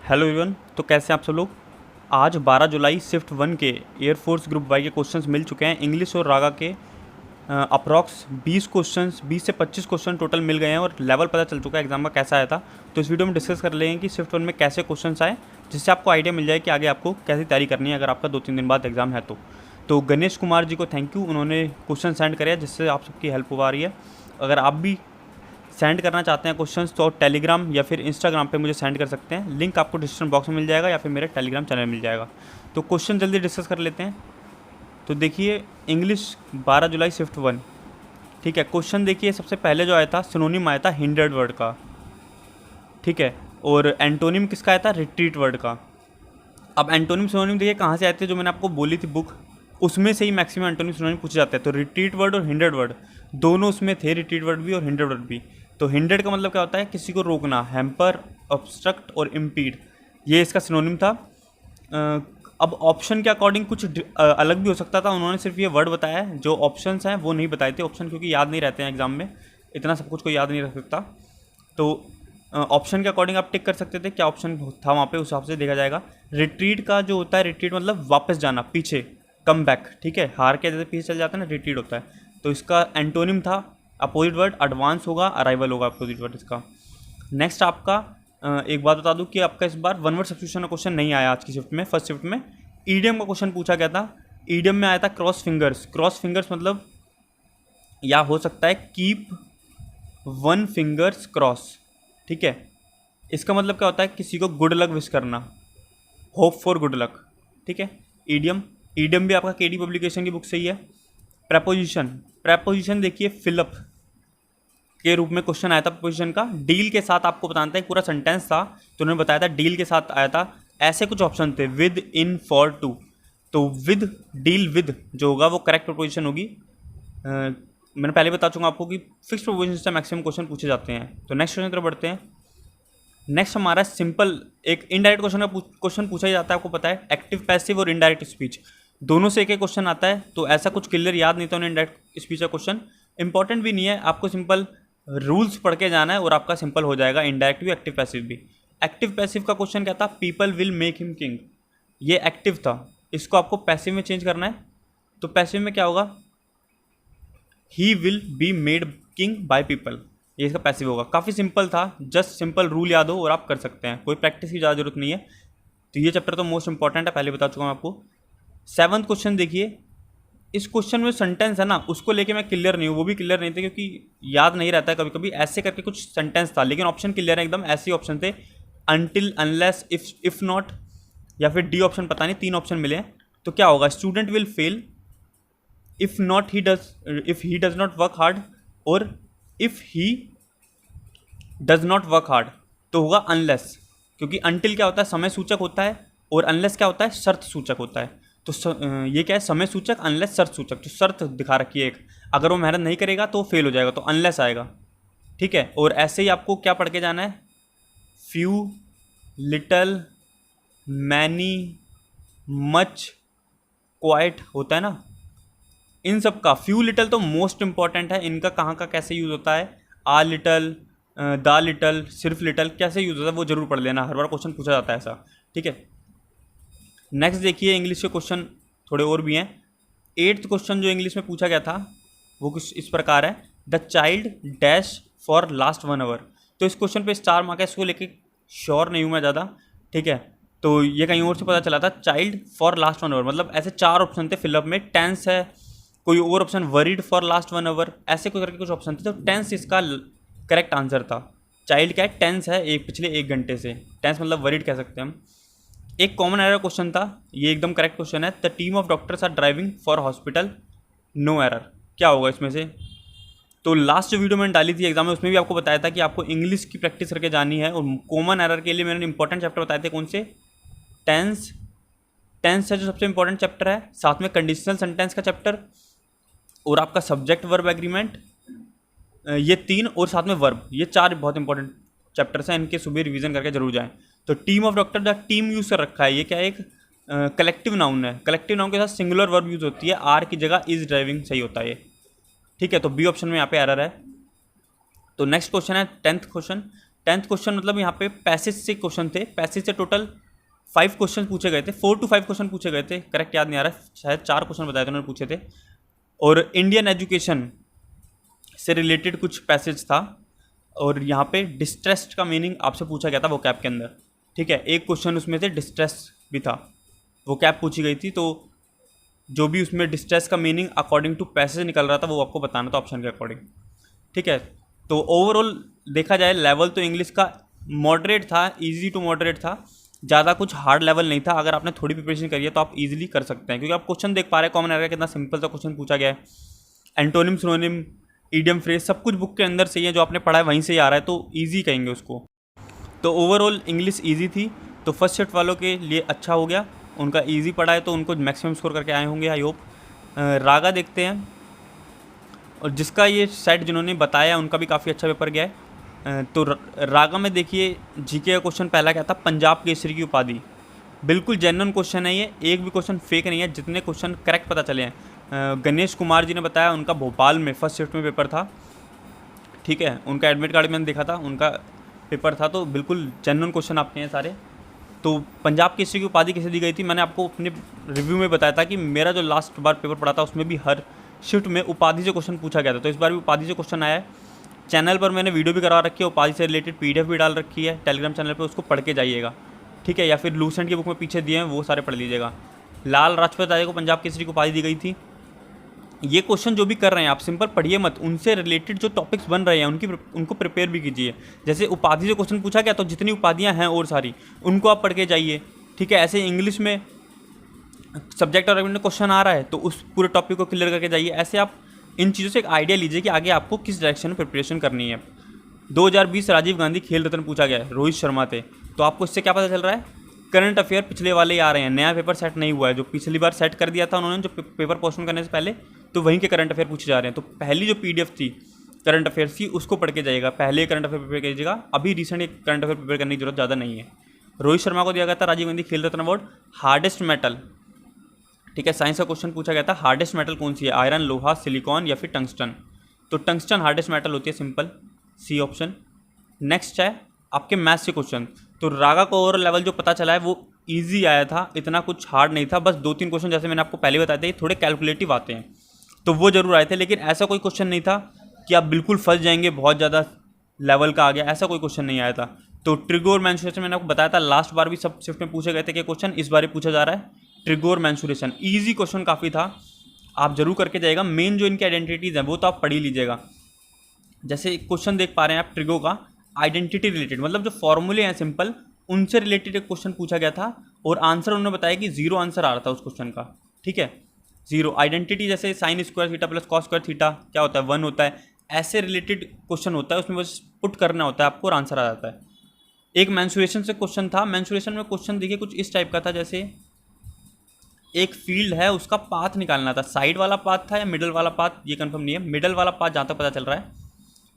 Hello everyone. तो कैसे हैं आप सब लोग। आज 12 जुलाई शिफ्ट 1 के एयरफोर्स ग्रुप वाई के क्वेश्चंस मिल चुके हैं। इंग्लिश और रागा के अप्रॉक्स 20 क्वेश्चंस 20 से 25 क्वेश्चन टोटल मिल गए हैं और लेवल पता चल चुका है एग्जाम का कैसा आया था। तो इस वीडियो में डिस्कस कर लेंगे कि शिफ्ट 1 में कैसे क्वेश्चंस आए, जिससे आपको आइडिया मिल जाए कि आगे आपको कैसी तैयारी करनी है अगर आपका 2-3 दिन बाद एग्जाम है तो गणेश कुमार जी को थैंक यू, उन्होंने क्वेश्चन सेंड करे जिससे आप सबकी हेल्प हो पा रही है। अगर आप भी सेंड करना चाहते हैं क्वेश्चंस तो टेलीग्राम या फिर इंस्टाग्राम पे मुझे सेंड कर सकते हैं। लिंक आपको डिस्क्रिप्शन बॉक्स में मिल जाएगा या फिर मेरे टेलीग्राम चैनल मिल जाएगा। तो क्वेश्चन जल्दी डिस्कस कर लेते हैं। तो देखिए, इंग्लिश 12 जुलाई शिफ्ट 1, ठीक है। क्वेश्चन देखिए, सबसे पहले जो आया था सिनोनिम आया था हिंडर्ड वर्ड का, ठीक है। और एंटोनिम किसका आया था? रिट्रीट वर्ड का। अब एंटोनिम सिनोनिम देखिए कहाँ से आते हैं, जो मैंने आपको बोली थी बुक, उसमें से ही मैक्सिमम एंटोनिम सिनोनिम पूछे जाते हैं। तो रिट्रीट वर्ड और हिंडर्ड वर्ड दोनों उसमें थे, रिट्रीट वर्ड भी और हिंडर्ड वर्ड भी। तो हिंडर्ड का मतलब क्या होता है? किसी को रोकना, हैम्पर, ऑब्स्ट्रक्ट और इम्पीड, ये इसका सिनोनिम था। अब ऑप्शन के अकॉर्डिंग कुछ अलग भी हो सकता था, उन्होंने सिर्फ ये वर्ड बताया है, जो ऑप्शंस हैं वो नहीं बताए थे। ऑप्शन क्योंकि याद नहीं रहते हैं एग्जाम में, इतना सब कुछ कोई याद नहीं रख सकता। तो ऑप्शन के अकॉर्डिंग आप टिक कर सकते थे क्या ऑप्शन था वहाँ पे, उस हिसाब से देखा जाएगा। रिट्रीट का जो होता है, रिट्रीट मतलब वापस जाना, पीछे, कम बैक, ठीक है। हार के जैसे पीछे चल जाता है ना, रिट्रीट होता है। तो इसका एंटोनिम था अपोजिट वर्ड, एडवांस होगा, अराइवल होगा अपोजिट वर्ड इसका। नेक्स्ट आपका एक बात बता दूं कि आपका इस बार वन वर्ड सब्स्टिट्यूशन का क्वेश्चन नहीं आया आज की शिफ्ट में। फर्स्ट शिफ्ट में ईडियम का क्वेश्चन पूछा गया था। ईडियम में आया था क्रॉस फिंगर्स। क्रॉस फिंगर्स मतलब या हो सकता है कीप वन फिंगर्स क्रॉस, ठीक है। इसका मतलब क्या होता है? किसी को गुड लक विश करना, होप फॉर गुड लक, ठीक है। ईडियम, ईडियम भी आपका केडी पब्लिकेशन की बुक से ही है। प्रेपोजिशन, प्रेपोजिशन देखिए फिलअप के रूप में क्वेश्चन आया था प्रेपोजिशन का। डील के साथ आपको बताना था, पूरा सेंटेंस था तो उन्होंने बताया था डील के साथ आया था। ऐसे कुछ ऑप्शन थे, विद, इन, फॉर, टू। तो विद, डील विद जो होगा वो करेक्ट प्रेपोजिशन होगी। मैंने पहले बता चुका आपको कि फिक्स प्रेपोजिशन से मैक्सिमम क्वेश्चन पूछे जाते हैं। तो नेक्स्ट क्वेश्चन की तरफ बढ़ते हैं। नेक्स्ट हमारा सिंपल एक इनडायरेक्ट क्वेश्चन का क्वेश्चन पूछा ही जाता है, आपको पता है। एक्टिव पैसिव और इनडायरेक्ट स्पीच दोनों से एक एक क्वेश्चन आता है, तो ऐसा कुछ क्लियर याद नहीं था उन्हें। इनडायरेक्ट स्पीच का क्वेश्चन इंपॉर्टेंट भी नहीं है, आपको सिंपल रूल्स पढ़ के जाना है और आपका सिंपल हो जाएगा, इनडायरेक्ट भी एक्टिव पैसिव भी। एक्टिव पैसिव का क्वेश्चन क्या था? People will make him king, ये एक्टिव था, इसको आपको पैसिव में चेंज करना है। तो पैसिव में क्या होगा? He will be made king by people, ये इसका पैसिव होगा। काफ़ी सिंपल था, जस्ट सिंपल रूल याद हो और आप कर सकते हैं, कोई प्रैक्टिस की ज़्यादा जरूरत नहीं है। तो ये चैप्टर तो मोस्ट इंपॉर्टेंट है, पहले बता चुका हूँ आपको। 7th क्वेश्चन देखिए, इस क्वेश्चन में सेंटेंस है ना, उसको लेके मैं क्लियर नहीं हूँ, वो भी क्लियर नहीं थे क्योंकि याद नहीं रहता है कभी कभी। ऐसे करके कुछ सेंटेंस था लेकिन ऑप्शन क्लियर है एकदम, ऐसे ही ऑप्शन थे। अनटिल, अनलेस, इफ नॉट, या फिर डी ऑप्शन, पता नहीं, 3 ऑप्शन मिले हैं। तो क्या होगा? Student will fail, if not he does, if he does not work hard, और if he does not work hard. तो होगा अनलेस, क्योंकि अनटिल क्या होता है? समय सूचक होता है, और अनलेस क्या होता है? शर्त सूचक होता है। तो ये क्या है? समय सूचक, अनलेस शर्त सूचक। तो शर्त दिखा रखी है एक, अगर वो मेहनत नहीं करेगा तो फेल हो जाएगा, तो अनलेस आएगा, ठीक है। और ऐसे ही आपको क्या पढ़ के जाना है? Few, little, many, much, quite होता है ना, इन सब का। फ्यू लिटल तो मोस्ट इंपॉर्टेंट है, इनका कहाँ का कैसे यूज़ होता है? आ लिटल, द लिटल, सिर्फ लिटल कैसे यूज़ होता है वो जरूर पढ़ लेना, हर बार क्वेश्चन पूछा जाता है ऐसा, ठीक है। नेक्स्ट देखिए, इंग्लिश के क्वेश्चन थोड़े और भी हैं। 8th क्वेश्चन जो इंग्लिश में पूछा गया था वो कुछ इस प्रकार है, the child dash for last 1 hour. तो इस क्वेश्चन पे स्टार मार्क है, इसको लेके श्योर नहीं हूँ मैं ज़्यादा, ठीक है। तो ये कहीं और से पता चला था, चाइल्ड फॉर लास्ट 1 आवर मतलब ऐसे 4 ऑप्शन थे फिलअप में। टेंस है, कोई और option worried for last 1 hour, ऐसे कोई करके कुछ ऑप्शन थे। तो टेंस इसका करेक्ट आंसर था। चाइल्ड क्या है? टेंस है, एक पिछले 1 घंटे से। टेंस मतलब वरीड कह सकते हैं हम। एक कॉमन एरर क्वेश्चन था, ये एकदम करेक्ट क्वेश्चन है, the team of doctors are driving for hospital, no error. क्या होगा इसमें से? तो लास्ट जो वीडियो मैंने डाली थी एग्जाम में, उसमें भी आपको बताया था कि आपको इंग्लिश की प्रैक्टिस करके जानी है। और कॉमन एरर के लिए मैंने इंपॉर्टेंट चैप्टर बताए थे, कौन से? टेंस, टेंस है जो सबसे इंपॉर्टेंट चैप्टर है, साथ में कंडीशनल सेंटेंस का चैप्टर, और आपका सब्जेक्ट वर्ब एग्रीमेंट, ये 3, और साथ में वर्ब, ये 4 बहुत इंपॉर्टेंट चैप्टर्स हैं, इनके सुबह रिवीजन करके जरूर जाएं। तो team of doctor, the team use कर रखा है, ये क्या है? एक कलेक्टिव नाउन है। कलेक्टिव नाउन के साथ सिंगुलर वर्ब यूज़ होती है, आर की जगह इज ड्राइविंग सही होता है ये, ठीक है। तो बी ऑप्शन में यहाँ पे एरर है। तो नेक्स्ट क्वेश्चन है 10th क्वेश्चन। 10th क्वेश्चन मतलब यहाँ पे पैसेज से क्वेश्चन थे, पैसेज से टोटल 5 क्वेश्चन पूछे गए थे, 4 to 5 क्वेश्चन पूछे गए थे, करेक्ट याद नहीं आ रहा, शायद 4 क्वेश्चन बताए थे उन्होंने पूछे थे। और इंडियन एजुकेशन से रिलेटेड कुछ पैसेज था, और यहाँ पे डिस्ट्रेस्ड का मीनिंग आपसे पूछा गया था वो कैप के अंदर, ठीक है। एक क्वेश्चन उसमें से डिस्ट्रेस भी था, वो कैप पूछी गई थी, तो जो भी उसमें डिस्ट्रेस का मीनिंग अकॉर्डिंग टू पैसेज निकल रहा था वो आपको बताना था ऑप्शन के अकॉर्डिंग, ठीक है। तो ओवरऑल देखा जाए लेवल तो इंग्लिश का मॉडरेट था, इजी टू मॉडरेट था, ज़्यादा कुछ हार्ड लेवल नहीं था। अगर आपने थोड़ी प्रिपरेशन करी है तो आप इजीली कर सकते हैं, क्योंकि आप क्वेश्चन देख पा रहे हैं कॉमन एरर कितना सिंपल सा क्वेश्चन पूछा गया है। एंटोनिम, सिनोनिम, ईडियम, फ्रेज सब कुछ बुक के अंदर से ही है, जो आपने पढ़ा है वहीं से ही आ रहा है, तो ईजी कहेंगे उसको। तो ओवरऑल इंग्लिश ईजी थी, तो फर्स्ट शिफ्ट वालों के लिए अच्छा हो गया, उनका ईजी पढ़ा है तो उनको मैक्सिमम स्कोर करके आए होंगे आई होप। रागा देखते हैं, और जिसका ये सेट जिन्होंने बताया उनका भी काफ़ी अच्छा पेपर गया है। तो रागा में देखिए जीके का क्वेश्चन पहला क्या था, पंजाब केसरी की उपाधि, बिल्कुल जेन्युइन क्वेश्चन है ये, एक भी क्वेश्चन फेक नहीं है, जितने क्वेश्चन करेक्ट पता चले हैं। गणेश कुमार जी ने बताया, उनका भोपाल में फर्स्ट शिफ्ट में पेपर था, ठीक है, उनका एडमिट कार्ड मैंने देखा था, उनका पेपर था, तो बिल्कुल जेन्युइन क्वेश्चन आपके हैं सारे। तो पंजाब केसरी की उपाधि कैसे दी गई थी, मैंने आपको अपने रिव्यू में बताया था कि मेरा जो लास्ट बार पेपर पड़ा था उसमें भी हर शिफ्ट में उपाधि से क्वेश्चन पूछा गया था, तो इस बार भी उपाधि से क्वेश्चन आया है। चैनल पर मैंने वीडियो भी करा रखी है, उपाधि से रिलेटेड PDF भी डाल रखी है टेलीग्राम चैनल पर, उसको पढ़ के जाइएगा, ठीक है, या फिर लूसेंट की बुक में पीछे दिए हैं वो सारे पढ़ लीजिएगा। लाल लाजपत राय को पंजाब केसरी की उपाधि दी गई थी। ये क्वेश्चन जो भी कर रहे हैं आप सिंपल पढ़िए मत, उनसे रिलेटेड जो टॉपिक्स बन रहे हैं उनको प्रिपेयर भी कीजिए। जैसे उपाधि से क्वेश्चन पूछा गया तो जितनी उपाधियाँ हैं और सारी उनको आप पढ़ के जाइए, ठीक है। ऐसे इंग्लिश में सब्जेक्ट और में क्वेश्चन आ रहा है तो उस पूरे टॉपिक को क्लियर करके जाइए। ऐसे आप इन चीज़ों से एक आइडिया लीजिए कि आगे आपको किस डायरेक्शन में प्रिपरेशन करनी है। 2020 राजीव गांधी खेल रत्न पूछा गया है, रोहित शर्मा थे, तो आपको इससे क्या पता चल रहा है, करंट अफेयर पिछले वाले ही आ रहे हैं, नया पेपर सेट नहीं हुआ है। जो पिछली बार सेट कर दिया था उन्होंने जो पेपर पोस्टपोन करने से पहले, तो वहीं के करंट अफेयर पूछे जा रहे हैं। तो पहली जो PDF थी करंट अफेयर्स की उसको पढ़ के जाइएगा, पहले करंट अफेयर प्रिपेयर कीजिएगा, अभी रिसेंट एक करंट अफेयर प्रिपेयर करने की जरूरत ज़्यादा नहीं है। रोहित शर्मा को दिया गया था राजीव गांधी खेल रत्न अवार्ड। हार्डेस्ट मेटल, ठीक है, साइंस का क्वेश्चन पूछा गया था, हार्डेस्ट मेटल कौन सी है, आयरन, लोहा, सिलिकॉन या फिर टंगस्टन। तो टंगस्टन हार्डेस्ट मेटल होती है, सिंपल सी ऑप्शन। नेक्स्ट है आपके मैथ्स के क्वेश्चन। तो रागा का ओवरऑल लेवल जो पता चला है वो इजी आया था, इतना कुछ हार्ड नहीं था, बस 2-3 क्वेश्चन जैसे मैंने आपको पहले बताया था ये थोड़े कैलकुलेटिव आते हैं तो वो जरूर आए थे, लेकिन ऐसा कोई क्वेश्चन नहीं था कि आप बिल्कुल फंस जाएंगे, बहुत ज़्यादा लेवल का आ गया, ऐसा कोई क्वेश्चन नहीं आया था। तो ट्रिगोर मेंसुरेशन मैंने आपको बताया था, लास्ट बार भी सब शिफ्ट में पूछे गए थे कि क्वेश्चन, इस बार ही पूछा जा रहा है ट्रिगोर मेंसुरेशन। ईजी क्वेश्चन काफ़ी था, आप जरूर करके जाइएगा। मेन जो इनकी आइडेंटिटीज़ हैं वो तो आप पढ़ ही लीजिएगा। जैसे क्वेश्चन देख पा रहे हैं आप ट्रिगो का, आइडेंटिटी रिलेटेड, मतलब जो फॉर्मूले हैं सिंपल उनसे रिलेटेड एक क्वेश्चन पूछा गया था, और आंसर उन्होंने बताया कि 0 आंसर आ रहा था उस क्वेश्चन का, ठीक है, 0। आइडेंटिटी जैसे sine square theta plus cos square theta क्या होता है, 1 होता है, ऐसे रिलेटेड क्वेश्चन होता है, उसमें बस पुट करना होता है आपको और आंसर आ जाता है। एक मेंसुरेशन से क्वेश्चन था, मेंसुरेशन में क्वेश्चन देखिए कुछ इस टाइप का था, जैसे एक फील्ड है उसका पाथ निकालना था, साइड वाला पाथ था या मिडल वाला पाथ ये कंफर्म नहीं है, मिडल वाला पाथ जहाँ तक पता चल रहा है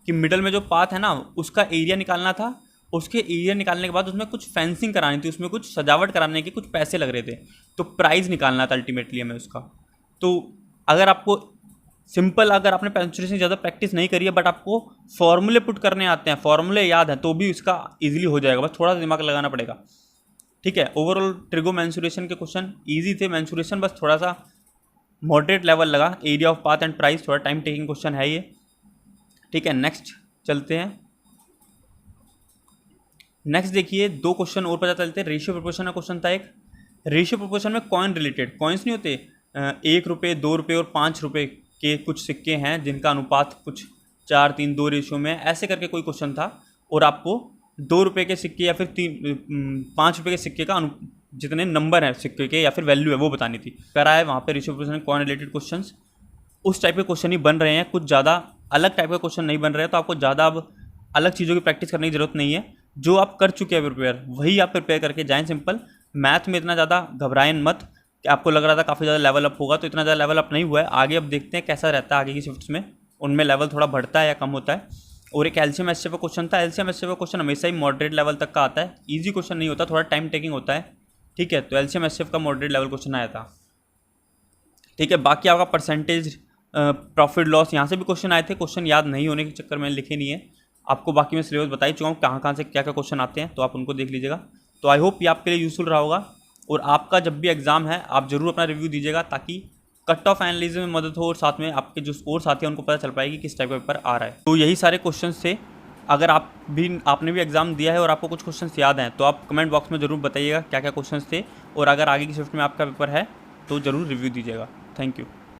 कि मिडल में जो पाथ है ना उसका एरिया निकालना था। उसके एरिया निकालने के बाद उसमें कुछ फेंसिंग करानी थी, उसमें कुछ सजावट कराने के कुछ पैसे लग रहे थे, तो प्राइस निकालना था अल्टीमेटली हमें उसका। तो अगर आपको सिंपल, अगर आपने मेंसुरेशन ज़्यादा प्रैक्टिस नहीं करी है बट आपको फॉर्मूले पुट करने आते हैं, फॉर्मूले याद हैं, तो भी इसका ईजिली हो जाएगा, बस थोड़ा सा दिमाग लगाना पड़ेगा, ठीक है। ओवरऑल ट्रिगो मेंसुरेशन के क्वेश्चन ईजी थे, मेंसुरेशन बस थोड़ा सा मॉडरेट लेवल लगा, area of path and price थोड़ा टाइम टेकिंग क्वेश्चन है ये, ठीक है। नेक्स्ट चलते हैं। नेक्स्ट देखिए 2 क्वेश्चन और पता चलते हैं। रेशियो प्रोपोर्शन का क्वेश्चन था एक, रेशियो प्रोपोर्शन में कॉइन रिलेटेड, कॉइन्स नहीं होते, 1 रुपये, 2 रुपये और 5 रुपये के कुछ सिक्के हैं जिनका अनुपात कुछ 4-3-2 रेशियो में, ऐसे करके कोई क्वेश्चन था, और आपको 2 रुपये के सिक्के या फिर 5 रुपये के सिक्के का जितने नंबर हैं सिक्के के या फिर वैल्यू है वो बतानी थी, करा है वहाँ पे ratio proportion coin related questions. उस टाइप के क्वेश्चन ही बन रहे हैं, कुछ ज़्यादा अलग टाइप का क्वेश्चन नहीं बन रहे हैं, तो आपको ज़्यादा अब अलग चीज़ों की प्रैक्टिस करने की ज़रूरत नहीं है, जो आप कर चुके हैं प्रिपेयर वही आप प्रिपेयर करके जाएं। सिंपल मैथ में इतना ज़्यादा घबराएं मत कि आपको लग रहा था काफ़ी ज़्यादा लेवल अप होगा, तो इतना ज़्यादा लेवल अप नहीं हुआ है। आगे अब देखते हैं कैसा रहता है आगे की शिफ्ट्स में, उनमें लेवल थोड़ा बढ़ता है या कम होता है। और एक एलसीएम एचसीएफ का क्वेश्चन था, एलसीएम एचसीएफ का क्वेश्चन हमेशा ही मॉडरेट लेवल तक का आता है, ईजी क्वेश्चन नहीं होता, थोड़ा टाइम टेकिंग होता है, ठीक है। तो एलसीएम एचसीएफ का मॉडरेट लेवल क्वेश्चन आया था, ठीक है। बाकी आपका परसेंटेज प्रॉफिट लॉस यहाँ से भी क्वेश्चन आए थे, क्वेश्चन याद नहीं होने के चक्कर में लिखे नहीं है, आपको बाकी मैं सिलेबस बता ही चुका हूँ कहाँ कहाँ से क्या क्या क्वेश्चन आते हैं, तो आप उनको देख लीजिएगा। तो आई होप ये आपके लिए यूज़फुल रहा होगा, और आपका जब भी एग्ज़ाम है आप ज़रूर अपना रिव्यू दीजिएगा, ताकि कट ऑफ एनालिसिस में मदद हो और साथ में आपके जो स्कोर साथी हैं उनको पता चल पाएगी किस टाइप का पेपर आ रहा है। तो यही सारे क्वेश्चंस थे। अगर आपने भी एग्ज़ाम दिया है और आपको कुछ क्वेश्चंस याद हैं तो आप कमेंट बॉक्स में ज़रूर बताइएगा क्या क्या क्वेश्चंस थे, और अगर आगे की शिफ्ट में आपका पेपर है तो ज़रूर रिव्यू दीजिएगा। Thank you.